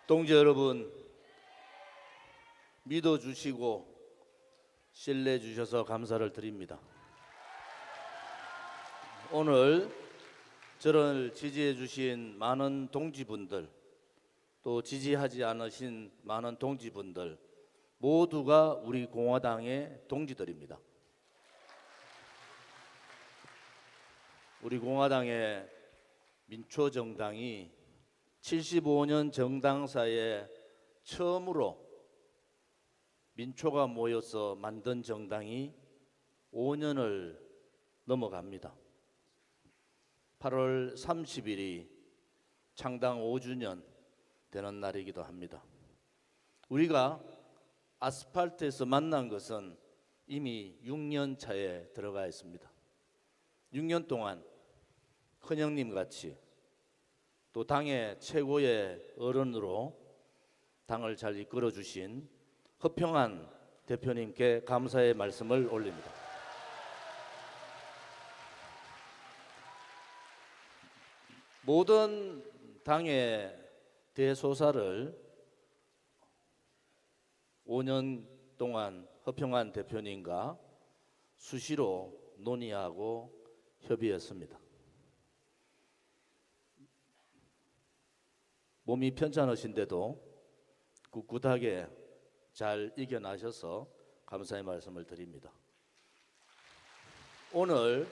동지 여러분, 믿어주시고 신뢰해 주셔서 감사를 드립니다. 오늘 저를 지지해 주신 많은 동지분들, 또 지지하지 않으신 많은 동지분들 모두가 우리 공화당의 동지들입니다. 우리 공화당의 민초정당이 75년 정당사에 처음으로 민초가 모여서 만든 정당이 5년을 넘어갑니다. 8월 30일이 창당 5주년 되는 날이기도 합니다. 우리가 아스팔트에서 만난 것은 이미 6년 차에 들어가 있습니다. 6년 동안 큰형님 같이 또 당의 최고의 어른으로 당을 잘 이끌어 주신 허평한 대표님께 감사의 말씀을 올립니다. 모든 당의 대소사를 5년 동안 허평한 대표님과 수시로 논의하고 협의했습니다. 몸이 편찮으신데도 꿋꿋하게 잘 이겨나셔서 감사의 말씀을 드립니다. 오늘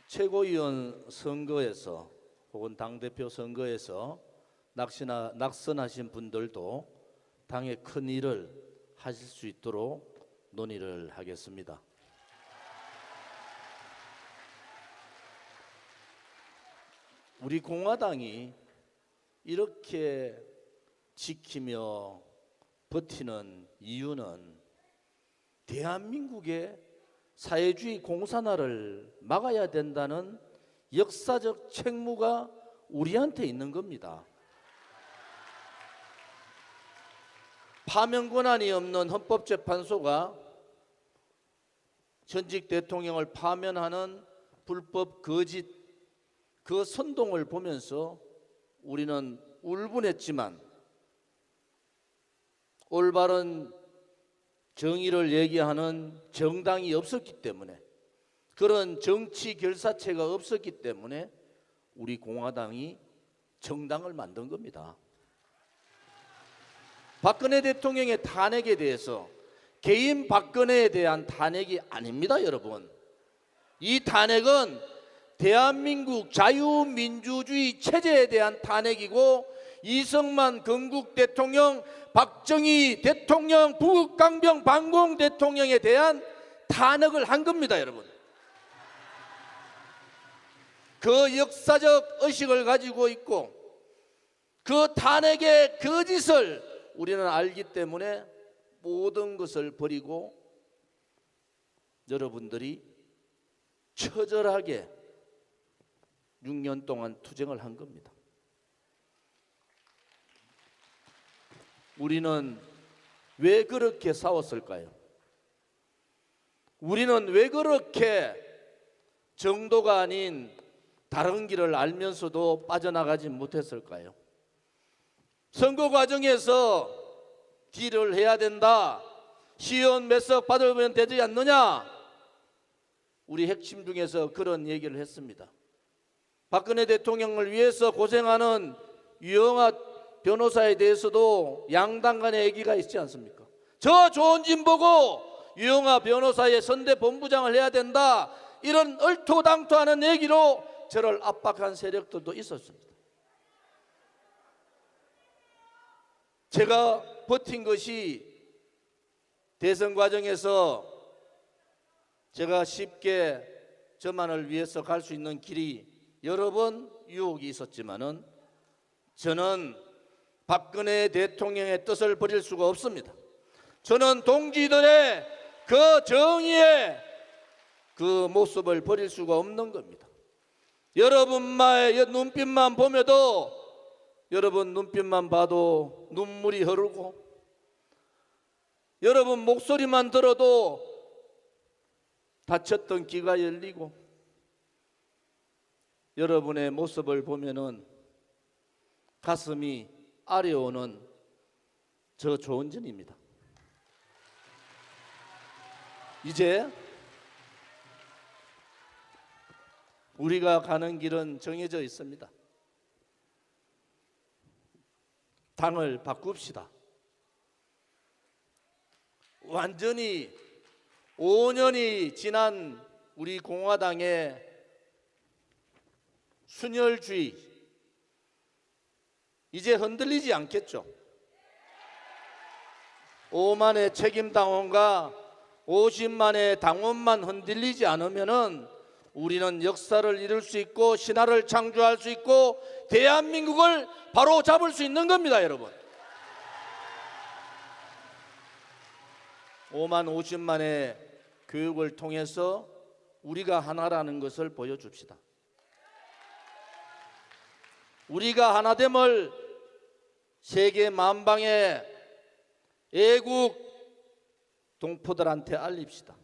최고위원 선거에서 혹은 당대표 선거에서 낙선하신 분들도 당의 큰 일을 하실 수 있도록 논의를 하겠습니다. 우리 공화당이 이렇게 지키며 버티는 이유는 대한민국의 사회주의 공산화를 막아야 된다는 역사적 책무가 우리한테 있는 겁니다. 파면 권한이 없는 헌법재판소가 전직 대통령을 파면하는 불법 거짓 그 선동을 보면서 우리는 울분했지만 올바른 정의를 얘기하는 정당이 없었기 때문에, 그런 정치 결사체가 없었기 때문에 우리 공화당이 정당을 만든 겁니다. 박근혜 대통령의 탄핵에 대해서 개인 박근혜에 대한 탄핵이 아닙니다, 여러분. 이 탄핵은 대한민국 자유민주주의 체제에 대한 탄핵이고, 이승만 건국 대통령, 박정희 대통령, 북강병 반공 대통령에 대한 탄핵을 한 겁니다, 여러분. 그 역사적 의식을 가지고 있고 그 탄핵의 거짓을 우리는 알기 때문에 모든 것을 버리고 여러분들이 처절하게 6년 동안 투쟁을 한 겁니다. 우리는 왜 그렇게 싸웠을까요? 우리는 왜 그렇게 정도가 아닌 다른 길을 알면서도 빠져나가지 못했을까요? 선거 과정에서 딜을 해야 된다, 시의원 몇 석 받으면 되지 않느냐, 우리 핵심 중에서 그런 얘기를 했습니다. 박근혜 대통령을 위해서 고생하는 유영아 변호사에 대해서도 양당 간의 얘기가 있지 않습니까? 저 좋은 진 보고 유영아 변호사의 선대 본부장을 해야 된다, 이런 얼토당토하는 얘기로 저를 압박한 세력들도 있었습니다. 제가 버틴 것이 대선 과정에서 제가 쉽게 저만을 위해서 갈 수 있는 길이 여러 번 유혹이 있었지만은 저는 박근혜 대통령의 뜻을 버릴 수가 없습니다. 저는 동지들의 그 정의의 그 모습을 버릴 수가 없는 겁니다. 여러분의 눈빛만 보며도, 여러분 눈빛만 봐도 눈물이 흐르고, 여러분 목소리만 들어도 닫혔던 귀가 열리고, 여러분의 모습을 보면은 가슴이 아래오는 저 조원진입니다. 이제 우리가 가는 길은 정해져 있습니다. 당을 바꿉시다. 완전히 5년이 지난 우리 공화당의 순혈주의 이제 흔들리지 않겠죠. 5만의 책임당원과 50만의 당원만 흔들리지 않으면은 우리는 역사를 이룰 수 있고 신화를 창조할 수 있고 대한민국을 바로 잡을 수 있는 겁니다, 여러분. 5만 50만의 교육을 통해서 우리가 하나라는 것을 보여줍시다. 우리가 하나됨을 세계 만방의 애국 동포들한테 알립시다.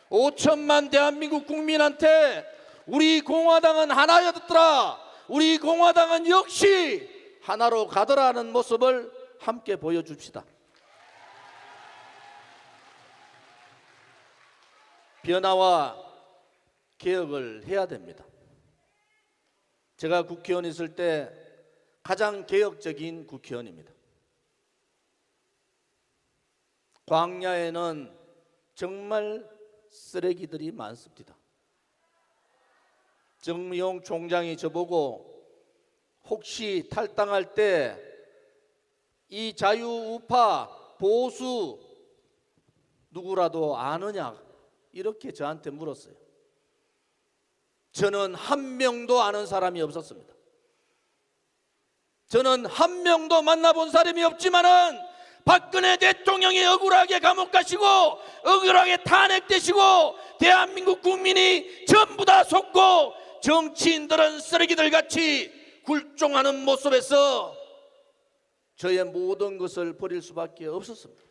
5천만 대한민국 국민한테 우리 공화당은 하나였더라, 우리 공화당은 역시 하나로 가더라는 모습을 함께 보여줍시다. 변화와 개혁을 해야 됩니다. 제가 국회의원 있을 때 가장 개혁적인 국회의원입니다. 광야에는 정말 쓰레기들이 많습니다. 정미용 총장이 저보고 혹시 탈당할 때 이 자유우파 보수 누구라도 아느냐 이렇게 저한테 물었어요. 저는 한 명도 아는 사람이 없었습니다. 저는 한 명도 만나본 사람이 없지만은 박근혜 대통령이 억울하게 감옥 가시고 억울하게 탄핵되시고 대한민국 국민이 전부 다 속고 정치인들은 쓰레기들 같이 굴종하는 모습에서 저의 모든 것을 버릴 수밖에 없었습니다.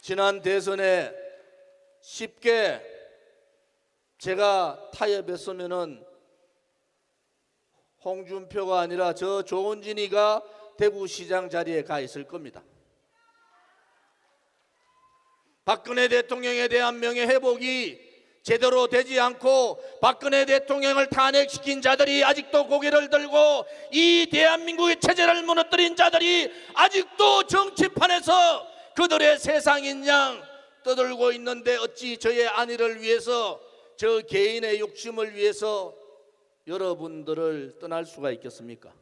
지난 대선에 쉽게 제가 타협했으면은 홍준표가 아니라 저 조원진이가 대구시장 자리에 가 있을 겁니다. 박근혜 대통령에 대한 명예회복이 제대로 되지 않고 박근혜 대통령을 탄핵시킨 자들이 아직도 고개를 들고 이 대한민국의 체제를 무너뜨린 자들이 아직도 정치판에서 그들의 세상인 양 떠들고 있는데 어찌 저의 안위를 위해서 저 개인의 욕심을 위해서 여러분들을 떠날 수가 있겠습니까?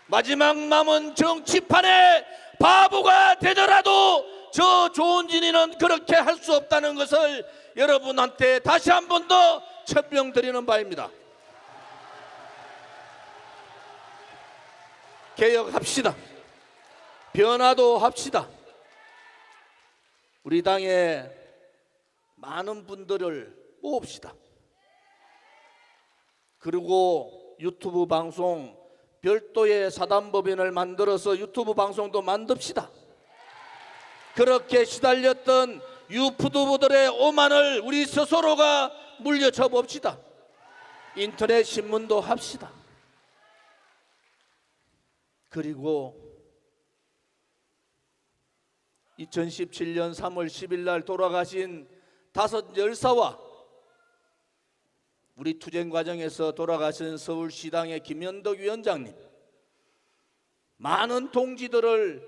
마지막 남은 정치판에 바보가 되더라도 저 조원진이는 그렇게 할 수 없다는 것을 여러분한테 다시 한 번 더 천명드리는 바입니다. 개혁합시다. 변화도 합시다. 우리 당에 많은 분들을 모읍시다. 그리고 유튜브 방송 별도의 사단법인을 만들어서 유튜브 방송도 만듭시다. 그렇게 시달렸던 유튜브들의 오만을 우리 스스로가 물려쳐 봅시다. 인터넷 신문도 합시다. 그리고 2017년 3월 10일 날 돌아가신 5 열사와 우리 투쟁 과정에서 돌아가신 서울시당의 김현덕 위원장님, 많은 동지들을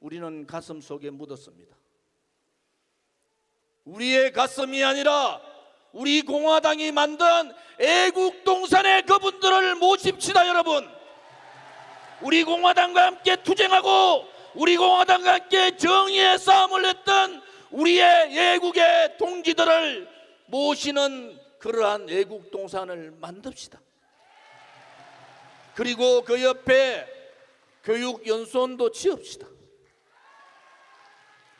우리는 가슴 속에 묻었습니다. 우리의 가슴이 아니라 우리 공화당이 만든 애국동산의 그분들을 모십시다. 여러분, 우리 공화당과 함께 투쟁하고 우리 공화당과 함께 정의의 싸움을 했던 우리의 애국의 동지들을 모시는 그러한 애국동산을 만듭시다. 그리고 그 옆에 교육연수원도 지읍시다.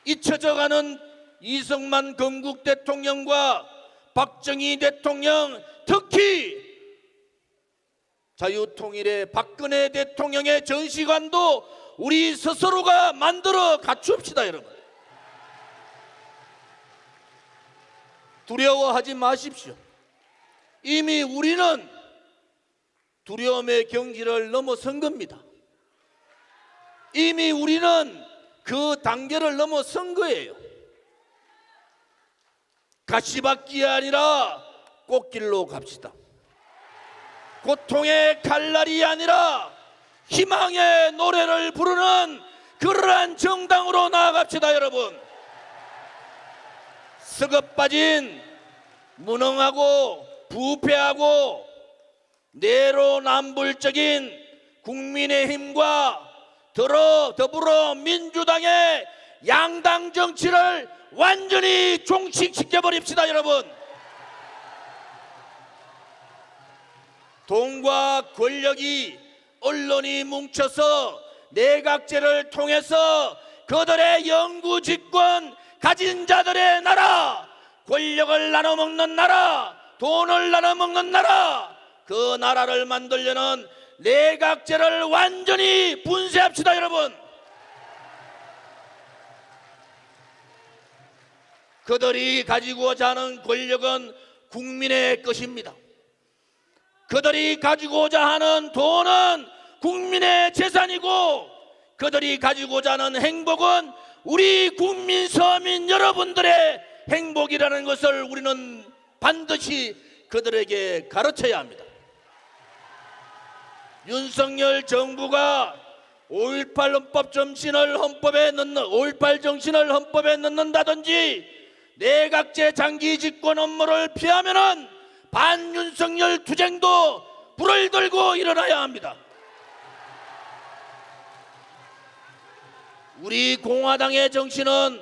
잊혀져가는 이승만 건국 대통령과 박정희 대통령, 특히 자유통일의 박근혜 대통령의 전시관도 우리 스스로가 만들어 갖춥시다. 여러분, 두려워하지 마십시오. 이미 우리는 두려움의 경지를 넘어선 겁니다. 이미 우리는 그 단계를 넘어선 거예요. 가시밭길이 아니라 꽃길로 갑시다. 고통의 칼날이 아니라 희망의 노래를 부르는 그러한 정당으로 나아갑시다. 여러분, 썩어 빠진 무능하고 부패하고 내로남불적인 국민의힘과 더불어민주당의 양당 정치를 완전히 종식시켜 버립시다. 여러분, 돈과 권력이 언론이 뭉쳐서 내각제를 통해서 그들의 영구집권 가진 자들의 나라, 권력을 나눠먹는 나라, 돈을 나눠먹는 나라, 그 나라를 만들려는 내각제를 완전히 분쇄합시다. 여러분, 그들이 가지고자 하는 권력은 국민의 것입니다. 그들이 가지고자 하는 돈은 국민의 재산이고, 그들이 가지고자 하는 행복은 우리 국민 서민 여러분들의 행복이라는 것을 우리는 반드시 그들에게 가르쳐야 합니다. 윤석열 정부가 5.18 헌법 정신을 헌법에 넣는다든지 내각제 장기 집권 업무를 피하면은 반윤석열 투쟁도 불을 들고 일어나야 합니다. 우리 공화당의 정신은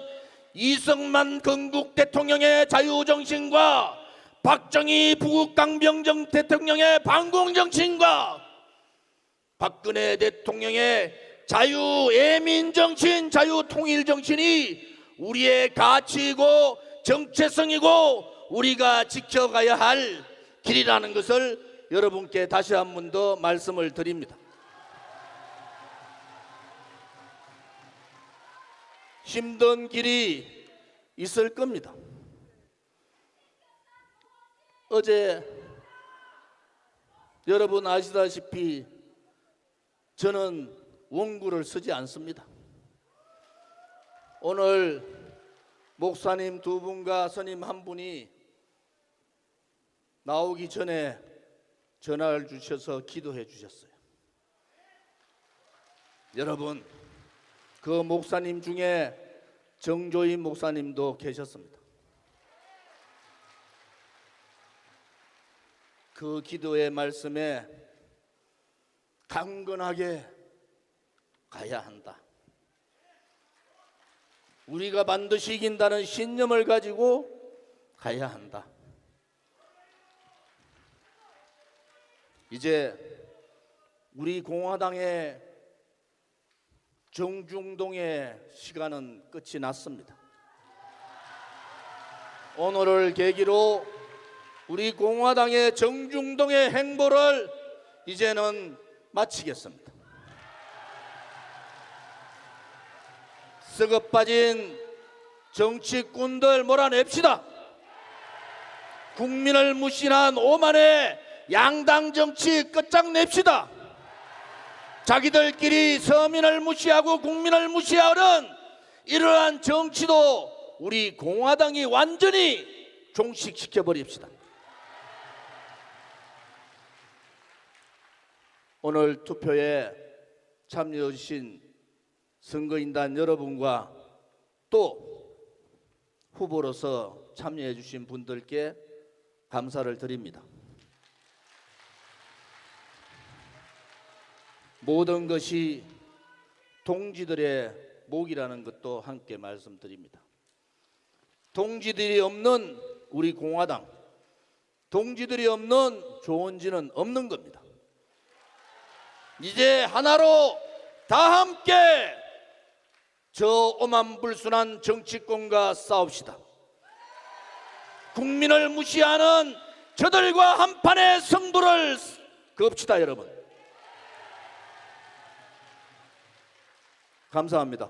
이승만 건국 대통령의 자유정신과 박정희 부국 강병정 대통령의 반공정신과 박근혜 대통령의 자유애민정신, 자유통일정신이 우리의 가치이고 정체성이고 우리가 지켜가야 할 길이라는 것을 여러분께 다시 한 번 더 말씀을 드립니다. 힘든 길이 있을 겁니다. 어제 여러분 아시다시피 저는 원고를 쓰지 않습니다. 오늘 목사님 두 분과 스님 한 분이 나오기 전에 전화를 주셔서 기도해 주셨어요. 여러분, 그 목사님 중에 정조인 목사님도 계셨습니다. 그 기도의 말씀에 강건하게 가야 한다. 우리가 반드시 이긴다는 신념을 가지고 가야 한다. 이제 우리 공화당의 정중동의 시간은 끝이 났습니다. 오늘을 계기로 우리 공화당의 정중동의 행보를 이제는 마치겠습니다. 썩어 빠진 정치꾼들 몰아냅시다. 국민을 무시한 오만의 양당 정치 끝장냅시다. 자기들끼리 서민을 무시하고 국민을 무시하는 이러한 정치도 우리 공화당이 완전히 종식시켜 버립시다. 오늘 투표에 참여해 주신 선거인단 여러분과 또 후보로서 참여해 주신 분들께 감사를 드립니다. 모든 것이 동지들의 몫이라는 것도 함께 말씀드립니다. 동지들이 없는 우리 공화당, 동지들이 없는 조원진은 없는 겁니다. 이제 하나로 다 함께 저 오만불순한 정치권과 싸웁시다. 국민을 무시하는 저들과 한판의 승부를 겁시다. 여러분, 감사합니다.